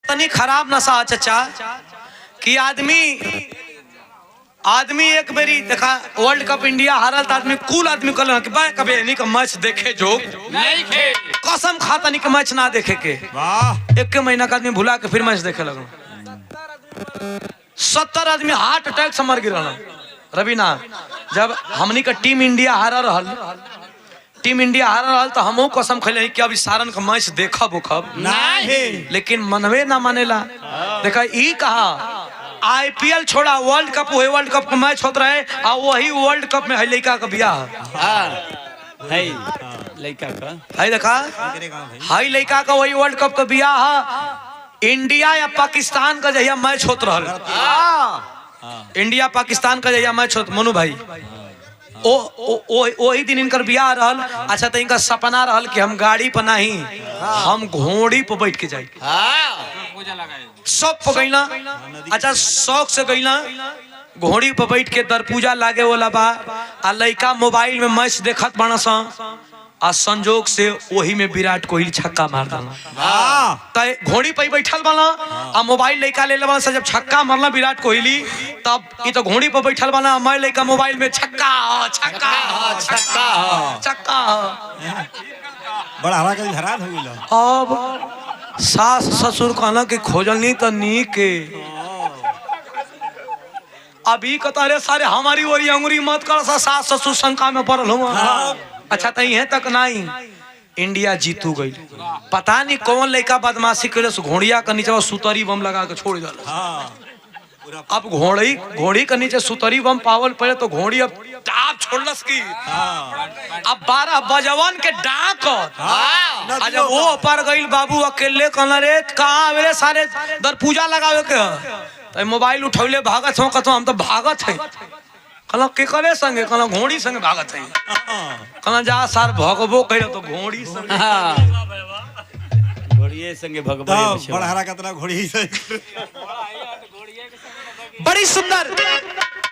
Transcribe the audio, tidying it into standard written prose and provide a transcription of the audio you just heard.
इतनी खराब नशा चचा कि आदमी एक बेरी देखा वर्ल्ड कप इंडिया हारल तो आदमी कुल आदमी कहल कि भाई कभी इन्हीं का मैच देखे जो नहीं खे कसम खाता नहीं कि मैच ना देखे के एक के महीना का आदमी भुला के फिर मैच देखे लगो 70 आदमी हार्ट अटैक से मर गिरल रवीना जब हमनी का टीम इंडिया हारा रहल तो हमहू कसम खैले कि अब सारण का मैच देखब उखब नहीं लेकिन मनवे ना मानेला देखा ई कहा आईपीएल छोड़ा वर्ल्ड कप वही वर्ल्ड कप का मैच होता रहे और वही वर्ल्ड कप में है लड़का का ब्याह है लड़का का है देखा है लड़का का वही वर्ल्ड कप का ब्याह है इंडिया या पाकिस्तान का जहिया मैच होत रहल इंडिया पाकिस्तान का जहिया मैच होत मनु भाई वही दिन इनकर ब्याह रहल। अच्छा तो इनका सपना रहल कि हम गाड़ी पर नहीं हम घोड़ी पर बैठ के जाए सब पर गईला। अच्छा शौक से गईला घोड़ी पर बैठ के दर पूजा लागे वाला बा आ लड़का मोबाइल में मैच देखत बाना सा आ संजोग से वही में विराट कोहली छक्का मार डाला तय घोड़ी पे बैठल बाना आ मोबाइल लड़का ले लेबा से जब छक्का मारला विराट कोहली तब ये तो घोड़ी पे बैठल बाना मैं लड़का मोबाइल में छक्का छक्का छक्का छक्का बड़ा हवा के हैरान हो गेल। अब सास ससुर कहना कि खोजलनी तो नी के अभी कतारे सारे हमारी ओरी अंगुरी मत कर सास ससुर शंका में पड़ल हुआ। अच्छा तो यह तक नहीं इंडिया जीतू गई पता नहीं कौन लड़का बदमाशी करे घोड़िया के नीचे सुतरी बम लगा के छोड़ दिल। अब घोड़ी के नीचे सुतरी बम पावल पड़े तो घोड़ी अब डाक छोड़लस की अब 12 बजवन के डाक जब वो पर गई बाबू अकेले कहना रे कहाँ मेरे सारे दर पूजा लगावे के तो मोबाइल उठौले भागत हो कतो हम तो भागत है कहला के करे संगे कहला घोड़ी संगे भागत है कहला जा सार भगबो कह तो घोड़ी संगे घोड़िए संगे भगबो बड़ा हरा कतरा घोड़ी बड़ी सुंदर